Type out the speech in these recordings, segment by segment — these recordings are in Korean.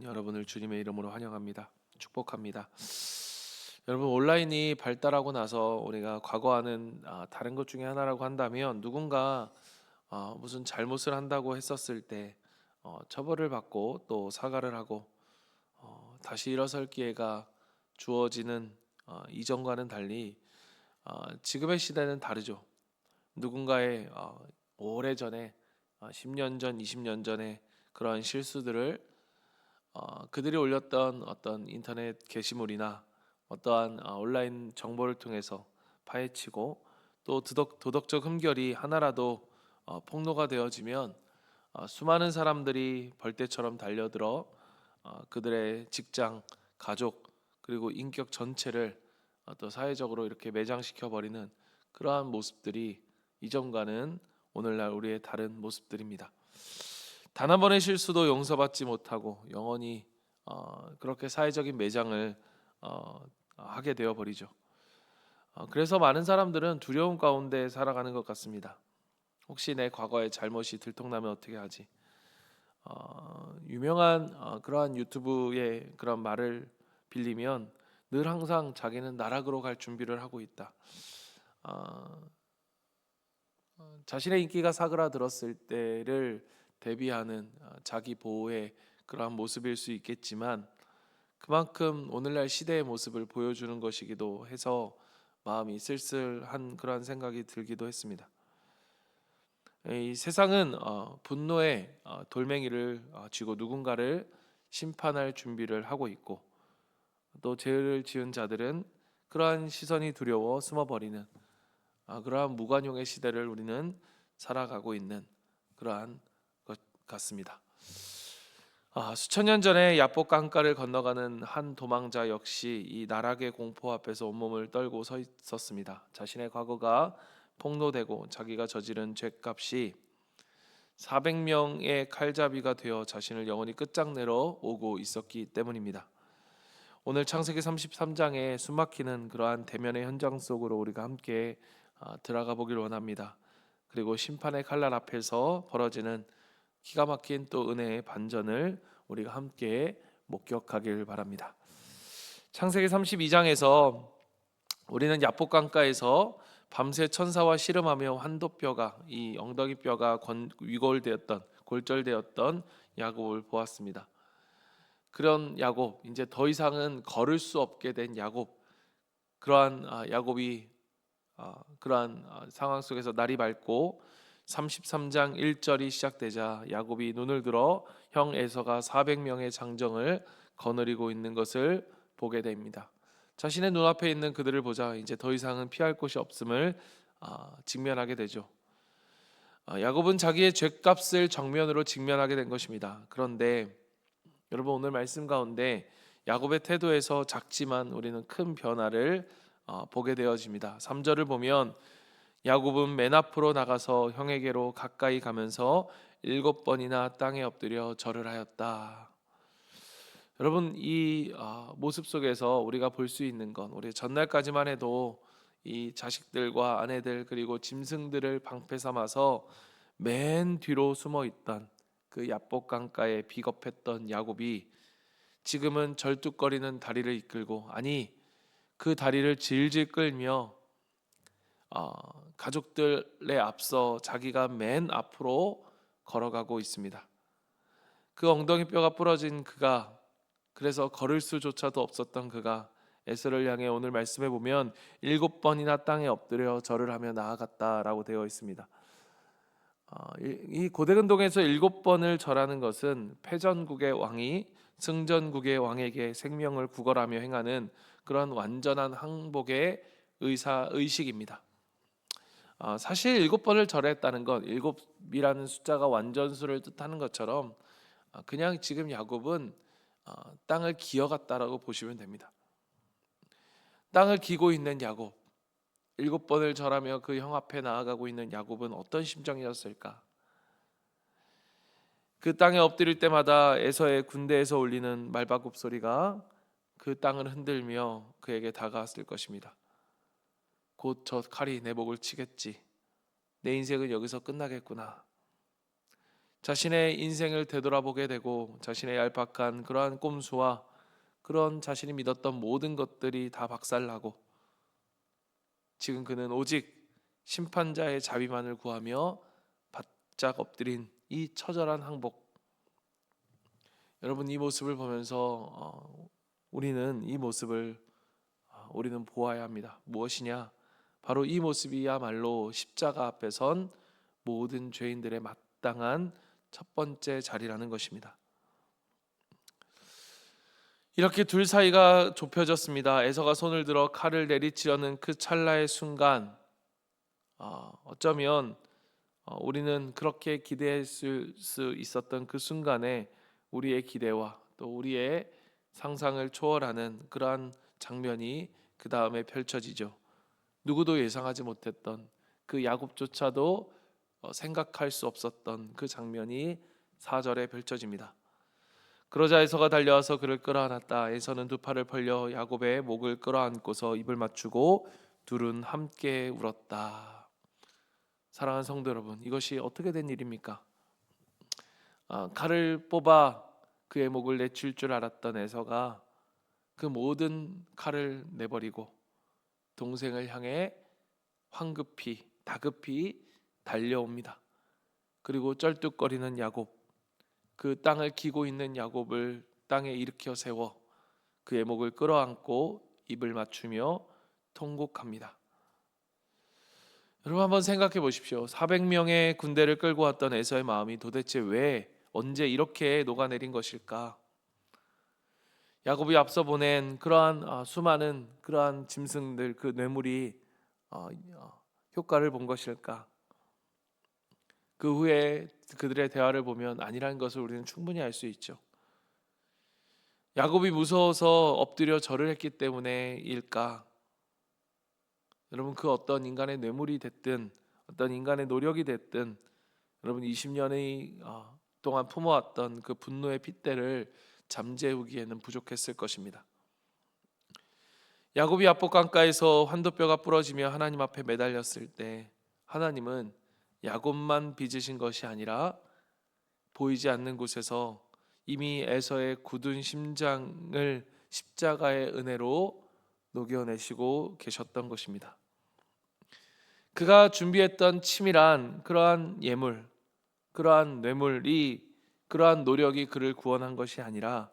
여러분을 주님의 이름으로 환영합니다. 축복합니다. 여러분, 온라인이 발달하고 나서 우리가 과거와는 다른 것 중에 하나라고 한다면, 누군가 무슨 잘못을 한다고 했었을 때 처벌을 받고 또 사과를 하고 다시 일어설 기회가 주어지는 이전과는 달리 지금의 시대는 다르죠. 누군가의 오래전에 10년 전, 20년 전에 그러한 실수들을 그들이 올렸던 어떤 인터넷 게시물이나 어떠한 온라인 정보를 통해서 파헤치고, 또 도덕적 흠결이 하나라도 폭로가 되어지면 수많은 사람들이 벌떼처럼 달려들어 그들의 직장, 가족, 그리고 인격 전체를 또 사회적으로 이렇게 매장시켜 버리는 그러한 모습들이 이전과는 오늘날 우리의 다른 모습들입니다. 단 한 번의 실수도 용서받지 못하고 영원히 그렇게 사회적인 매장을 하게 되어 버리죠. 그래서 많은 사람들은 두려움 가운데 살아가는 것 같습니다. 혹시 내 과거의 잘못이 들통나면 어떻게 하지? 유명한 그러한 유튜브의 그런 말을 빌리면 늘 항상 자기는 나락으로 갈 준비를 하고 있다. 어, 자신의 인기가 사그라들었을 때를 대비하는 자기 보호의 그러한 모습일 수 있겠지만, 그만큼 오늘날 시대의 모습을 보여주는 것이기도 해서 마음이 쓸쓸한 그러한 생각이 들기도 했습니다. 이 세상은 분노의 돌멩이를 쥐고 누군가를 심판할 준비를 하고 있고, 또 죄를 지은 자들은 그러한 시선이 두려워 숨어버리는 그러한 무관용의 시대를 우리는 살아가고 있는 그러한 것 같습니다. 수천 년 전에 야복 강가를 건너가는 한 도망자 역시 이 나락의 공포 앞에서 온몸을 떨고 서 있었습니다. 자신의 과거가 폭로되고 자기가 저지른 죄값이 400명의 칼잡이가 되어 자신을 영원히 끝장내러 오고 있었기 때문입니다. 오늘 창세기 33장에 숨막히는 그러한 대면의 현장 속으로 우리가 함께 들어가 보길 원합니다. 그리고 심판의 칼날 앞에서 벌어지는 기가 막힌 또 은혜의 반전을 우리가 함께 목격하길 바랍니다. 창세기 32장에서 우리는 야복 강가에서 밤새 천사와 씨름하며 환도뼈가, 이 엉덩이뼈가 위골되었던, 골절되었던 야곱을 보았습니다. 그런 야곱, 이제 더 이상은 걸을 수 없게 된 야곱, 그러한 야곱이 그러한 상황 속에서 날이 밝고 33장 1절이 시작되자 야곱이 눈을 들어 형 에서가 400명의 장정을 거느리고 있는 것을 보게 됩니다. 자신의 눈앞에 있는 그들을 보자 이제 더 이상은 피할 곳이 없음을 직면하게 되죠. 야곱은 자기의 죄값을 정면으로 직면하게 된 것입니다. 그런데 여러분, 오늘 말씀 가운데 야곱의 태도에서 작지만 우리는 큰 변화를 보게 되어집니다. 3절을 보면 야곱은 맨 앞으로 나가서 형에게로 가까이 가면서 7번이나 땅에 엎드려 절을 하였다. 여러분, 이 모습 속에서 우리가 볼 수 있는 건, 우리 전날까지만 해도 이 자식들과 아내들 그리고 짐승들을 방패 삼아서 맨 뒤로 숨어 있던 그 야복 강가에 비겁했던 야곱이 지금은 절뚝거리는 다리를 이끌고, 아니 그 다리를 질질 끌며 가족들에 앞서 자기가 맨 앞으로 걸어가고 있습니다. 그 엉덩이 뼈가 부러진 그가, 그래서 걸을 수조차도 없었던 그가 에서를 향해 오늘 말씀해 보면 7번이나 땅에 엎드려 절을 하며 나아갔다라고 되어 있습니다. 이 고대근동에서 7번을 절하는 것은 패전국의 왕이 승전국의 왕에게 생명을 구걸하며 행하는 그런 완전한 항복의 의식입니다. 사실 7번을 절했다는 건 7이라는 숫자가 완전수를 뜻하는 것처럼 그냥 지금 야곱은 땅을 기어갔다라고 보시면 됩니다. 땅을 기고 있는 야곱, 7번을 절하며 그 형 앞에 나아가고 있는 야곱은 어떤 심정이었을까? 그 땅에 엎드릴 때마다 에서의 군대에서 울리는 말발굽 소리가 그 땅을 흔들며 그에게 다가왔을 것입니다. 곧 저 칼이 내 목을 치겠지. 내 인생은 여기서 끝나겠구나. 자신의 인생을 되돌아보게 되고 자신의 얄팍한 그러한 꼼수와 그런 자신이 믿었던 모든 것들이 다 박살나고 지금 그는 오직 심판자의 자비만을 구하며 바짝 엎드린 이 처절한 항복. 여러분, 이 모습을 보면서 우리는 이 모습을 우리는 보아야 합니다. 무엇이냐? 바로 이 모습이야말로 십자가 앞에 선 모든 죄인들의 마땅한 첫 번째 자리라는 것입니다. 이렇게 둘 사이가 좁혀졌습니다. 에서가 손을 들어 칼을 내리치려는 그 찰나의 순간, 어쩌면 우리는 그렇게 기대했을 수 있었던 그 순간에 우리의 기대와 또 우리의 상상을 초월하는 그러한 장면이 그 다음에 펼쳐지죠. 누구도 예상하지 못했던 그 야곱조차도 생각할 수 없었던 그 장면이 4절에 펼쳐집니다. 그러자 에서가 달려와서 그를 끌어안았다. 에서는 두 팔을 벌려 야곱의 목을 끌어안고서 입을 맞추고 둘은 함께 울었다. 사랑하는 성도 여러분, 이것이 어떻게 된 일입니까? 칼을 뽑아 그의 목을 내칠 줄 알았던 에서가 그 모든 칼을 내버리고 동생을 향해 황급히 다급히 달려옵니다. 그리고 쩔뚝거리는 야곱, 그 땅을 기고 있는 야곱을 땅에 일으켜 세워 그의 목을 끌어안고 입을 맞추며 통곡합니다. 여러분, 한번 생각해 보십시오. 400명의 군대를 끌고 왔던 에서의 마음이 도대체 왜 언제 이렇게 녹아내린 것일까? 야곱이 앞서 보낸 그러한 수많은 그러한 짐승들, 그 뇌물이 효과를 본 것일까? 그 후에 그들의 대화를 보면 아니라는 것을 우리는 충분히 알 수 있죠. 야곱이 무서워서 엎드려 절을 했기 때문에일까? 여러분, 그 어떤 인간의 뇌물이 됐든 어떤 인간의 노력이 됐든 여러분 20년의 동안 품어왔던 그 분노의 핏대를 잠재우기에는 부족했을 것입니다. 야곱이 압복강가에서 환도뼈가 부러지며 하나님 앞에 매달렸을 때 하나님은 야곱만 빚으신 것이 아니라 보이지 않는 곳에서 이미 에서의 굳은 심장을 십자가의 은혜로 녹여내시고 계셨던 것입니다. 그가 준비했던 치밀한 그러한 예물, 그러한 뇌물이, 그러한 노력이 그를 구원한 것이 아니라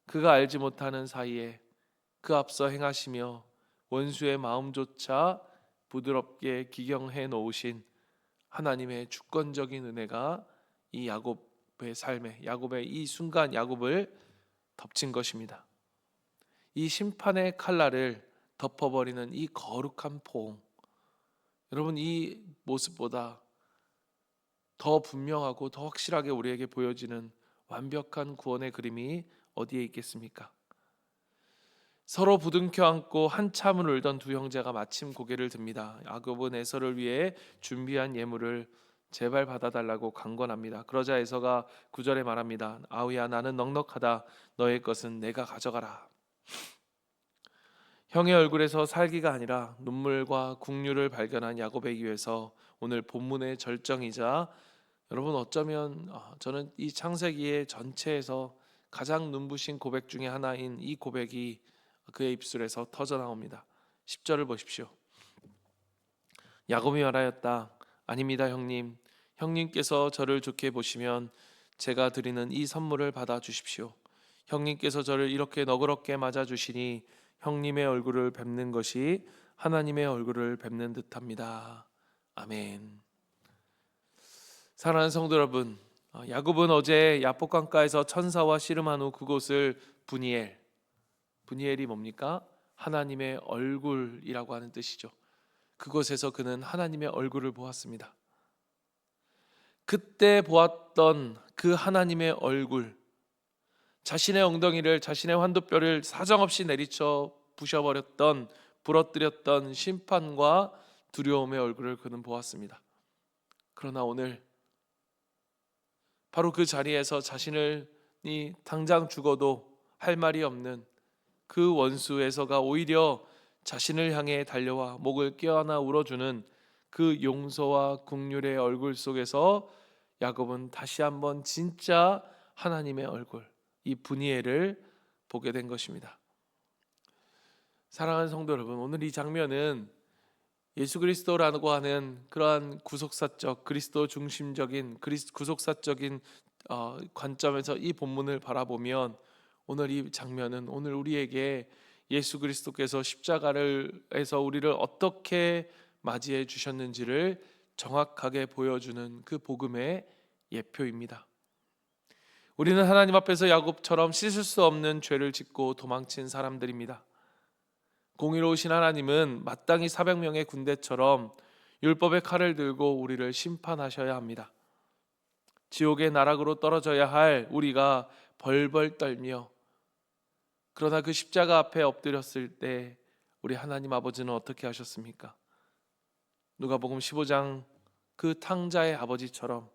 그가 알지 못하는 사이에 그 앞서 행하시며 원수의 마음조차 부드럽게 기경해 놓으신 하나님의 주권적인 은혜가 이 야곱의 삶에, 야곱의 이 순간 야곱을 덮친 것입니다. 이 심판의 칼날을 덮어버리는 이 거룩한 포옹, 여러분, 이 모습보다 더 분명하고 더 확실하게 우리에게 보여지는 완벽한 구원의 그림이 어디에 있겠습니까? 서로 부둥켜 안고 한참을 울던 두 형제가 마침 고개를 듭니다. 야곱은 에서를 위해 준비한 예물을 제발 받아달라고 강권합니다. 그러자 에서가 9절에 말합니다. 아우야, 나는 넉넉하다. 너의 것은 내가 가져가라. 형의 얼굴에서 살기가 아니라 눈물과 국류를 발견한 야곱의 귀에서 오늘 본문의 절정이자 여러분, 어쩌면 저는 이 창세기의 전체에서 가장 눈부신 고백 중에 하나인 이 고백이 그의 입술에서 터져 나옵니다. 10절을 보십시오. 야곱이 말하였다. 아닙니다, 형님. 형님께서 저를 좋게 보시면 제가 드리는 이 선물을 받아 주십시오. 형님께서 저를 이렇게 너그럽게 맞아 주시니 형님의 얼굴을 뵙는 것이 하나님의 얼굴을 뵙는 듯합니다. 아멘. 사랑하는 성도 여러분, 야곱은 어제 야복강가에서 천사와 씨름한 후 그곳을 분이엘이 뭡니까? 하나님의 얼굴이라고 하는 뜻이죠. 그곳에서 그는 하나님의 얼굴을 보았습니다. 그때 보았던 그 하나님의 얼굴, 자신의 엉덩이를, 자신의 환도뼈를 사정없이 내리쳐 부셔버렸던, 부러뜨렸던 심판과 두려움의 얼굴을 그는 보았습니다. 그러나 오늘 바로 그 자리에서 자신이 당장 죽어도 할 말이 없는 그 원수 에서가 오히려 자신을 향해 달려와 목을 껴안아 울어주는 그 용서와 긍휼의 얼굴 속에서 야곱은 다시 한번 진짜 하나님의 얼굴, 이 분이엘을 보게 된 것입니다. 사랑하는 성도 여러분, 오늘 이 장면은 예수 그리스도라고 하는 그러한 구속사적 그리스도 중심적인 구속사적인 관점에서 이 본문을 바라보면, 오늘 이 장면은 오늘 우리에게 예수 그리스도께서 십자가를에서 우리를 어떻게 맞이해 주셨는지를 정확하게 보여주는 그 복음의 예표입니다. 우리는 하나님 앞에서 야곱처럼 씻을 수 없는 죄를 짓고 도망친 사람들입니다. 공의로우신 하나님은 마땅히 400명의 군대처럼 율법의 칼을 들고 우리를 심판하셔야 합니다. 지옥의 나락으로 떨어져야 할 우리가 벌벌 떨며, 그러나 그 십자가 앞에 엎드렸을 때 우리 하나님 아버지는 어떻게 하셨습니까? 누가복음 15장 그 탕자의 아버지처럼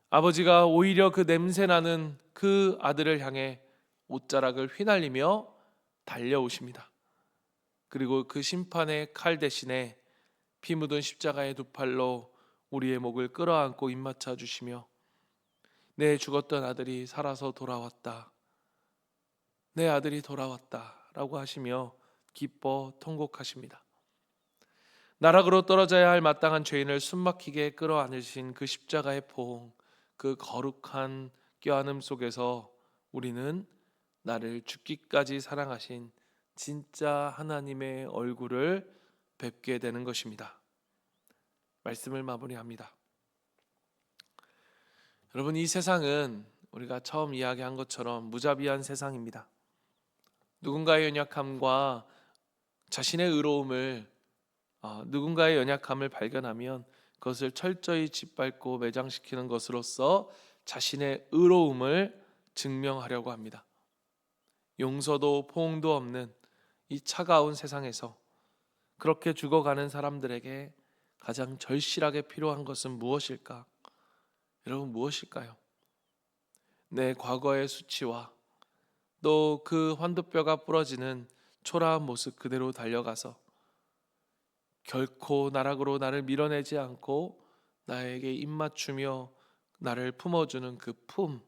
아버지가 오히려 그 냄새나는 그 아들을 향해 옷자락을 휘날리며 달려오십니다. 그리고 그 심판의 칼 대신에 피 묻은 십자가의 두 팔로 우리의 목을 끌어안고 입맞춰 주시며, 내 죽었던 아들이 살아서 돌아왔다, 내 아들이 돌아왔다 라고 하시며 기뻐 통곡하십니다. 나락으로 떨어져야 할 마땅한 죄인을 숨막히게 끌어안으신 그 십자가의 포옹, 그 거룩한 껴안음 속에서 우리는 나를 죽기까지 사랑하신 진짜 하나님의 얼굴을 뵙게 되는 것입니다. 말씀을 마무리합니다. 여러분, 이 세상은 우리가 처음 이야기한 것처럼 무자비한 세상입니다. 누군가의 연약함과 자신의 의로움을 누군가의 연약함을 발견하면 그것을 철저히 짓밟고 매장시키는 것으로서 자신의 의로움을 증명하려고 합니다. 용서도 포옹도 없는 이 차가운 세상에서 그렇게 죽어가는 사람들에게 가장 절실하게 필요한 것은 무엇일까? 여러분, 무엇일까요? 내 과거의 수치와 또 그 환도뼈가 부러지는 초라한 모습 그대로 달려가서 결코 나락으로 나를 밀어내지 않고 나에게 입맞추며 나를 품어주는 그 품,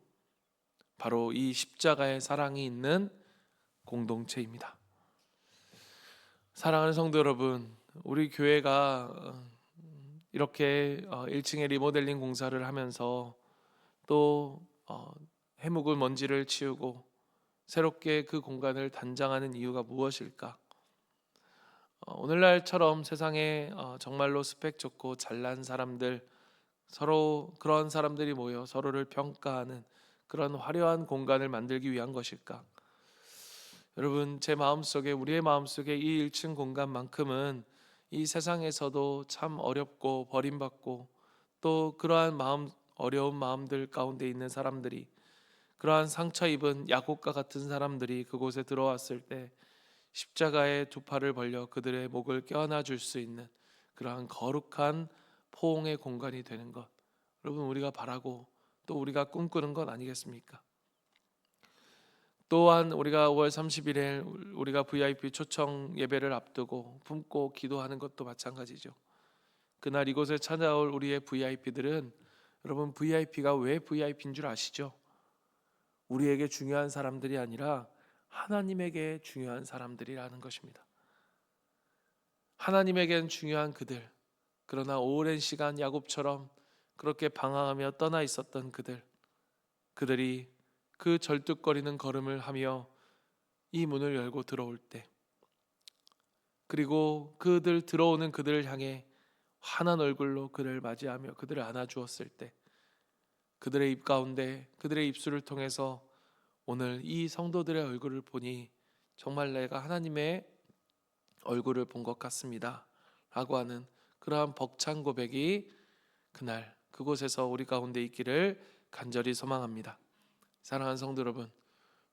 바로 이 십자가의 사랑이 있는 공동체입니다. 사랑하는 성도 여러분, 우리 교회가 이렇게 1층에 리모델링 공사를 하면서 또 해묵을 먼지를 치우고 새롭게 그 공간을 단장하는 이유가 무엇일까? 오늘날처럼 세상에 정말로 스펙 좋고 잘난 사람들, 서로 그런 사람들이 모여 서로를 평가하는 그런 화려한 공간을 만들기 위한 것일까? 여러분, 제 마음속에, 우리의 마음속에 이 1층 공간만큼은 이 세상에서도 참 어렵고 버림받고 또 그러한 어려운 마음들 가운데 있는 사람들이, 그러한 상처 입은 야곱과 같은 사람들이 그곳에 들어왔을 때 십자가의 두 팔을 벌려 그들의 목을 껴안아 줄 수 있는 그러한 거룩한 포옹의 공간이 되는 것, 여러분, 우리가 바라고 또 우리가 꿈꾸는 것 아니겠습니까? 또한 우리가 5월 30일에 우리가 VIP 초청 예배를 앞두고 품고 기도하는 것도 마찬가지죠. 그날 이곳에 찾아올 우리의 VIP들은, 여러분, VIP가 왜 VIP인 줄 아시죠? 우리에게 중요한 사람들이 아니라 하나님에게 중요한 사람들이라는 것입니다. 하나님에겐 중요한 그들, 그러나 오랜 시간 야곱처럼 그렇게 방황하며 떠나 있었던 그들이 그 절뚝거리는 걸음을 하며 이 문을 열고 들어올 때, 그리고 들어오는 그들을 향해 환한 얼굴로 그를 맞이하며 그들을 안아주었을 때, 그들의 입 가운데, 그들의 입술을 통해서 오늘 이 성도들의 얼굴을 보니 정말 내가 하나님의 얼굴을 본 것 같습니다 라고 하는 그러한 벅찬 고백이 그날 그곳에서 우리 가운데 있기를 간절히 소망합니다. 사랑하는 성도 여러분,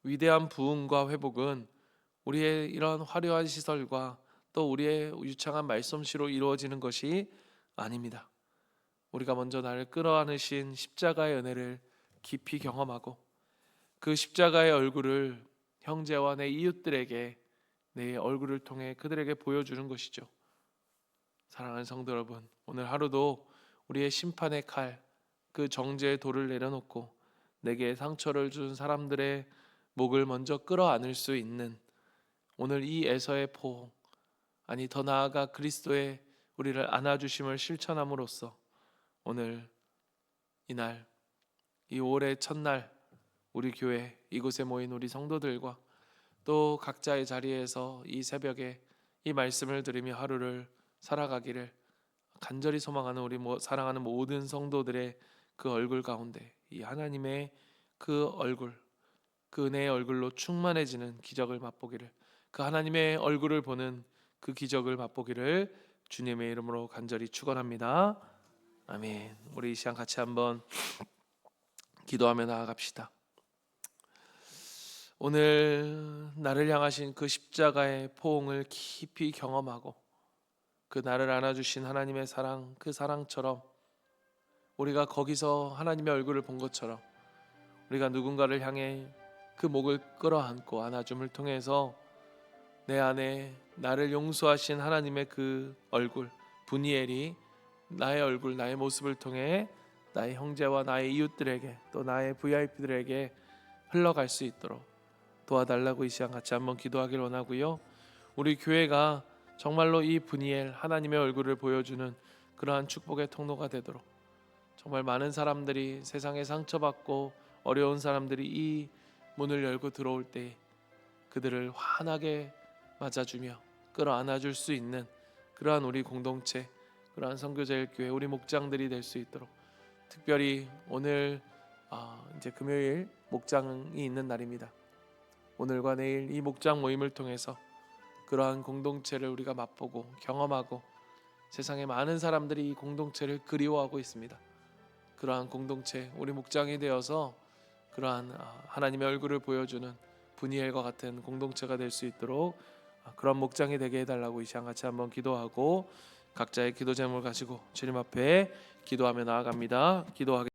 위대한 부흥과 회복은 우리의 이런 화려한 시설과 또 우리의 유창한 말솜씨로 이루어지는 것이 아닙니다. 우리가 먼저 나를 끌어안으신 십자가의 은혜를 깊이 경험하고 그 십자가의 얼굴을 형제와 내 이웃들에게 내 얼굴을 통해 그들에게 보여주는 것이죠. 사랑하는 성도 여러분, 오늘 하루도 우리의 심판의 칼, 그 정죄의 돌을 내려놓고 내게 상처를 준 사람들의 목을 먼저 끌어안을 수 있는 오늘 이 에서의 포옹, 아니 더 나아가 그리스도의 우리를 안아주심을 실천함으로써 오늘 이날 이 올해 첫날 우리 교회 이곳에 모인 우리 성도들과 또 각자의 자리에서 이 새벽에 이 말씀을 들으며 하루를 살아가기를 간절히 소망하는 우리 사랑하는 모든 성도들의 그 얼굴 가운데 이 하나님의 그 얼굴, 그 은혜의 얼굴로 충만해지는 기적을 맛보기를, 그 하나님의 얼굴을 보는 그 기적을 맛보기를 주님의 이름으로 간절히 축원합니다. 아멘. 우리 이 시간 같이 한번 기도하며 나아갑시다. 오늘 나를 향하신 그 십자가의 포옹을 깊이 경험하고 그 나를 안아주신 하나님의 사랑, 그 사랑처럼 우리가 거기서 하나님의 얼굴을 본 것처럼 우리가 누군가를 향해 그 목을 끌어안고 안아줌을 통해서 내 안에 나를 용서하신 하나님의 그 얼굴, 분이엘이 나의 얼굴, 나의 모습을 통해 나의 형제와 나의 이웃들에게 또 나의 VIP들에게 흘러갈 수 있도록 도와달라고 이 시간 같이 한번 기도하길 원하고요. 우리 교회가 정말로 이 분이엘 하나님의 얼굴을 보여주는 그러한 축복의 통로가 되도록 정말 많은 사람들이 세상에 상처받고 어려운 사람들이 이 문을 열고 들어올 때 그들을 환하게 맞아주며 끌어안아줄 수 있는 그러한 우리 공동체, 그러한 선교제일교회 우리 목장들이 될 수 있도록 특별히 오늘 이제 금요일 목장이 있는 날입니다. 오늘과 내일 이 목장 모임을 통해서 그러한 공동체를 우리가 맛보고 경험하고 세상에 많은 사람들이 이 공동체를 그리워하고 있습니다. 그러한 공동체 우리 목장이 되어서 그러한 하나님의 얼굴을 보여주는 분이엘과 같은 공동체가 될 수 있도록 그런 목장이 되게 해달라고 이 시간 같이 한번 기도하고 각자의 기도 제목을 가지고 주님 앞에 기도하며 나아갑니다. 기도하겠습니다.